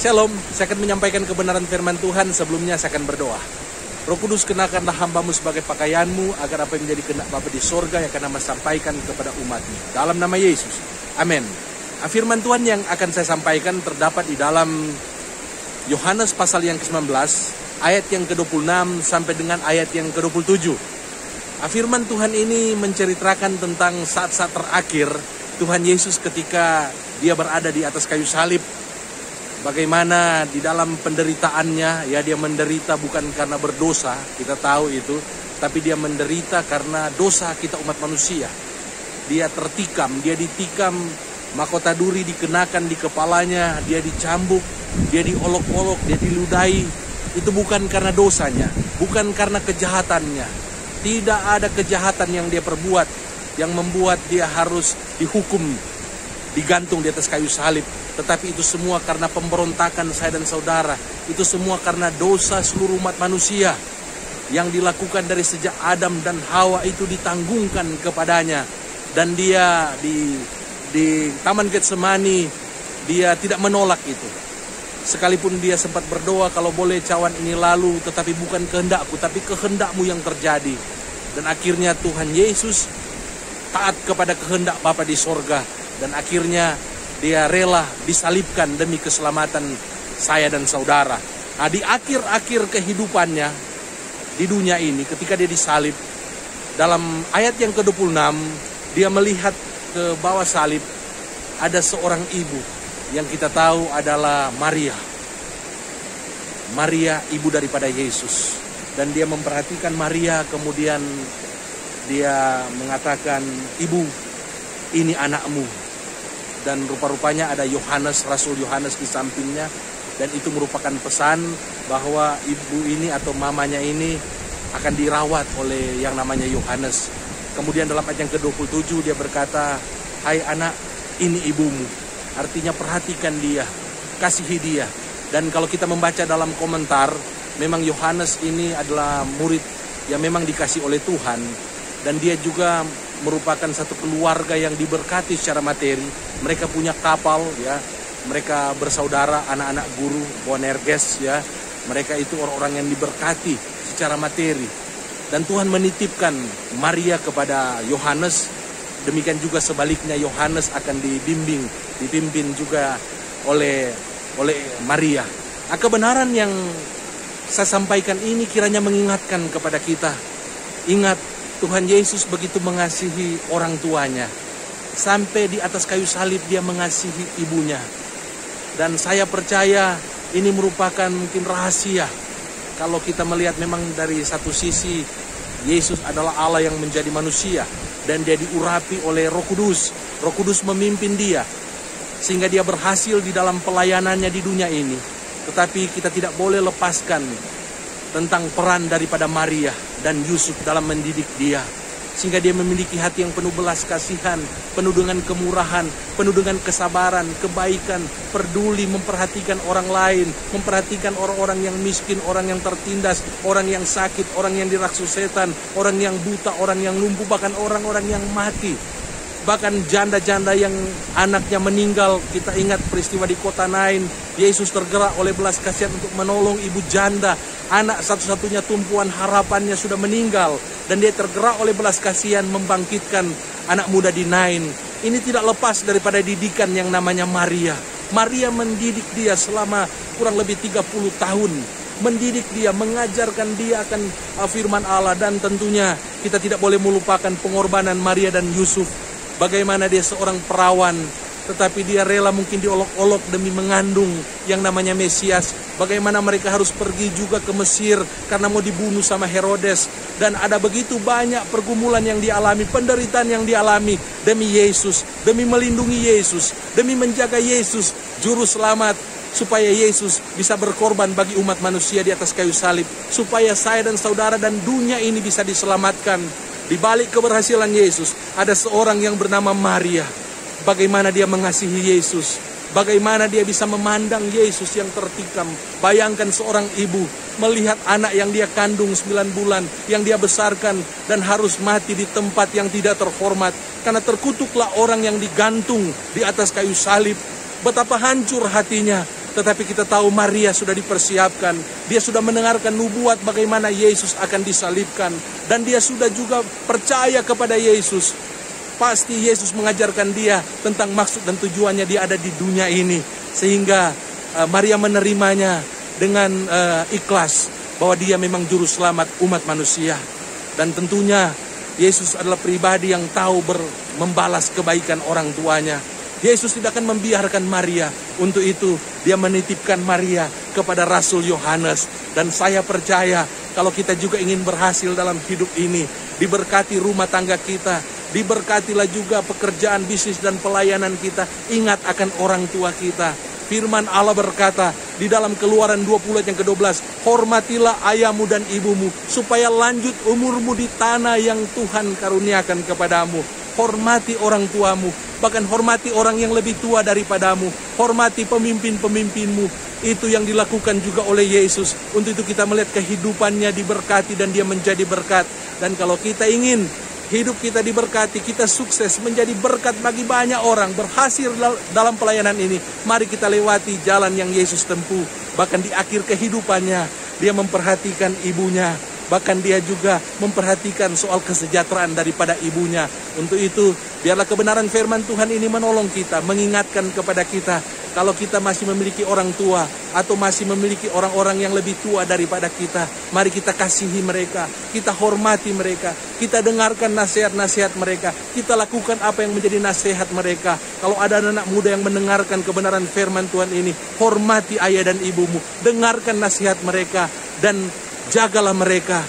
Shalom, saya akan menyampaikan kebenaran firman Tuhan. Sebelumnya saya akan berdoa. Roh Kudus, kenakanlah hambamu sebagai pakaianmu, agar apa yang menjadi kehendak Bapa di sorga yang akan Hamba sampaikan kepada umatmu. Dalam nama Yesus, amin. Firman Tuhan yang akan saya sampaikan terdapat di dalam Yohanes pasal yang ke-19, ayat yang ke-26 sampai dengan ayat yang ke-27. Firman Tuhan ini menceritakan tentang saat-saat terakhir Tuhan Yesus ketika dia berada di atas kayu salib. Bagaimana di dalam penderitaannya, ya, dia menderita bukan karena berdosa, kita tahu itu, tapi dia menderita karena dosa kita umat manusia. Dia tertikam, dia ditikam, mahkota duri dikenakan di kepalanya, dia dicambuk, dia diolok-olok, dia diludahi. Itu bukan karena dosanya, bukan karena kejahatannya. Tidak ada kejahatan yang dia perbuat yang membuat dia harus dihukum, digantung di atas kayu salib. Tetapi itu semua karena pemberontakan saya dan saudara. Itu semua karena dosa seluruh umat manusia yang dilakukan dari sejak Adam dan Hawa itu ditanggungkan kepadanya. Dan dia di Taman Getsemani, dia tidak menolak itu. Sekalipun dia sempat berdoa, kalau boleh cawan ini lalu, tetapi bukan kehendakku, tapi kehendakmu yang terjadi. Dan akhirnya Tuhan Yesus taat kepada kehendak Bapa di sorga. Dan akhirnya dia rela disalibkan demi keselamatan saya dan saudara. Nah, di akhir-akhir kehidupannya di dunia ini, ketika dia disalib, dalam ayat yang ke-26, dia melihat ke bawah salib ada seorang ibu yang kita tahu adalah Maria. Maria, ibu daripada Yesus. Dan dia memperhatikan Maria, kemudian dia mengatakan, "Ibu, ini anakmu." Dan rupa-rupanya ada Yohanes, Rasul Yohanes di sampingnya. Dan itu merupakan pesan bahwa ibu ini atau mamanya ini akan dirawat oleh yang namanya Yohanes. Kemudian dalam ayat yang ke-27 dia berkata, "Hai anak, ini ibumu." Artinya perhatikan dia, kasihi dia. Dan kalau kita membaca dalam komentar, memang Yohanes ini adalah murid yang memang dikasih oleh Tuhan. Dan dia juga merupakan satu keluarga yang diberkati secara materi. Mereka punya kapal, ya. Mereka bersaudara, anak-anak guru Boanerges, ya. Mereka itu orang-orang yang diberkati secara materi. Dan Tuhan menitipkan Maria kepada Yohanes. Demikian juga sebaliknya, Yohanes akan dipimpin juga oleh Maria. Nah, kebenaran yang saya sampaikan ini kiranya mengingatkan kepada kita. Ingat, Tuhan Yesus begitu mengasihi orang tuanya. Sampai di atas kayu salib dia mengasihi ibunya. Dan saya percaya ini merupakan mungkin rahasia. Kalau kita melihat memang dari satu sisi, Yesus adalah Allah yang menjadi manusia. Dan dia diurapi oleh Roh Kudus. Roh Kudus memimpin dia. Sehingga dia berhasil di dalam pelayanannya di dunia ini. Tetapi kita tidak boleh lepaskan tentang peran daripada Maria dan Yusuf dalam mendidik dia. Sehingga dia memiliki hati yang penuh belas kasihan, penuh dengan kemurahan, penuh dengan kesabaran, kebaikan, peduli, memperhatikan orang lain, memperhatikan orang-orang yang miskin, orang yang tertindas, orang yang sakit, orang yang diraksus setan, orang yang buta, orang yang lumpuh, bahkan orang-orang yang mati. Bahkan janda-janda yang anaknya meninggal. Kita ingat peristiwa di kota Nain. Yesus tergerak oleh belas kasihan untuk menolong ibu janda. Anak satu-satunya tumpuan harapannya sudah meninggal. Dan dia tergerak oleh belas kasihan membangkitkan anak muda di Nain. Ini tidak lepas daripada didikan yang namanya Maria. Maria mendidik dia selama kurang lebih 30 tahun. Mendidik dia, mengajarkan dia akan firman Allah. Dan tentunya kita tidak boleh melupakan pengorbanan Maria dan Yusuf. Bagaimana dia seorang perawan, tetapi dia rela mungkin diolok-olok demi mengandung yang namanya Mesias. Bagaimana mereka harus pergi juga ke Mesir karena mau dibunuh sama Herodes. Dan ada begitu banyak pergumulan yang dialami, penderitaan yang dialami demi Yesus, demi melindungi Yesus, demi menjaga Yesus, juru selamat, supaya Yesus bisa berkorban bagi umat manusia di atas kayu salib, supaya saya dan saudara dan dunia ini bisa diselamatkan. Di balik keberhasilan Yesus, ada seorang yang bernama Maria. Bagaimana dia mengasihi Yesus. Bagaimana dia bisa memandang Yesus yang tertikam. Bayangkan seorang ibu melihat anak yang dia kandung 9 bulan, yang dia besarkan, dan harus mati di tempat yang tidak terhormat. Karena terkutuklah orang yang digantung di atas kayu salib. Betapa hancur hatinya. Tetapi kita tahu Maria sudah dipersiapkan. Dia sudah mendengarkan nubuat bagaimana Yesus akan disalibkan. Dan dia sudah juga percaya kepada Yesus. Pasti Yesus mengajarkan dia tentang maksud dan tujuannya dia ada di dunia ini. Sehingga Maria menerimanya dengan ikhlas bahwa dia memang juru selamat umat manusia. Dan tentunya Yesus adalah pribadi yang tahu membalas kebaikan orang tuanya. Yesus tidak akan membiarkan Maria. Untuk itu dia menitipkan Maria kepada Rasul Yohanes. Dan saya percaya kalau kita juga ingin berhasil dalam hidup ini, diberkati rumah tangga kita, diberkatilah juga pekerjaan, bisnis, dan pelayanan kita. Ingat akan orang tua kita. Firman Allah berkata di dalam Keluaran 20 ayat yang ke-12, hormatilah ayahmu dan ibumu, supaya lanjut umurmu di tanah yang Tuhan karuniakan kepadamu. Hormati orang tuamu, bahkan hormati orang yang lebih tua daripadamu. Hormati pemimpin-pemimpinmu. Itu yang dilakukan juga oleh Yesus. Untuk itu kita melihat kehidupannya diberkati dan dia menjadi berkat. Dan kalau kita ingin hidup kita diberkati, kita sukses menjadi berkat bagi banyak orang, berhasil dalam pelayanan ini, mari kita lewati jalan yang Yesus tempuh. Bahkan di akhir kehidupannya, dia memperhatikan ibunya. Bahkan dia juga memperhatikan soal kesejahteraan daripada ibunya. Untuk itu, biarlah kebenaran firman Tuhan ini menolong kita, mengingatkan kepada kita, kalau kita masih memiliki orang tua, atau masih memiliki orang-orang yang lebih tua daripada kita, mari kita kasihi mereka, kita hormati mereka, kita dengarkan nasihat-nasihat mereka, kita lakukan apa yang menjadi nasihat mereka. Kalau ada anak muda yang mendengarkan kebenaran firman Tuhan ini, hormati ayah dan ibumu, dengarkan nasihat mereka, dan jagalah mereka,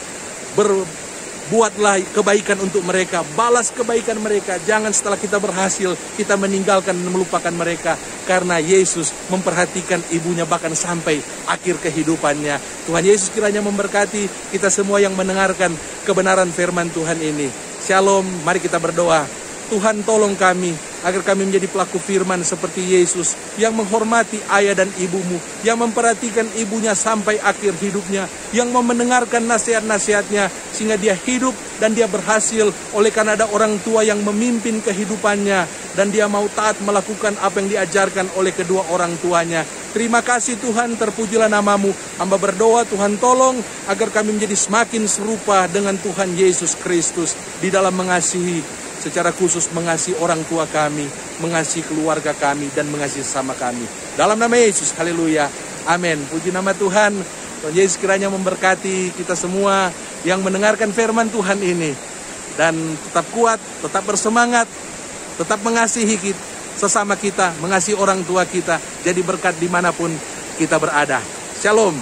berbuatlah kebaikan untuk mereka, balas kebaikan mereka. Jangan setelah kita berhasil, kita meninggalkan dan melupakan mereka. Karena Yesus memperhatikan ibunya bahkan sampai akhir kehidupannya. Tuhan Yesus kiranya memberkati kita semua yang mendengarkan kebenaran firman Tuhan ini. Shalom, mari kita berdoa. Tuhan tolong kami agar kami menjadi pelaku firman seperti Yesus yang menghormati ayah dan ibumu, yang memperhatikan ibunya sampai akhir hidupnya, yang mau mendengarkan nasihat-nasihatnya sehingga dia hidup dan dia berhasil oleh karena ada orang tua yang memimpin kehidupannya dan dia mau taat melakukan apa yang diajarkan oleh kedua orang tuanya. Terima kasih Tuhan, terpujilah namamu. Hamba berdoa Tuhan tolong agar kami menjadi semakin serupa dengan Tuhan Yesus Kristus di dalam mengasihi, secara khusus mengasihi orang tua kami, mengasihi keluarga kami, dan mengasihi sesama kami. Dalam nama Yesus, haleluya, amin. Puji nama Tuhan. Tuhan Yesus kiranya memberkati kita semua yang mendengarkan firman Tuhan ini. Dan tetap kuat, tetap bersemangat, tetap mengasihi sesama kita, mengasihi orang tua kita. Jadi berkat dimanapun kita berada. Shalom.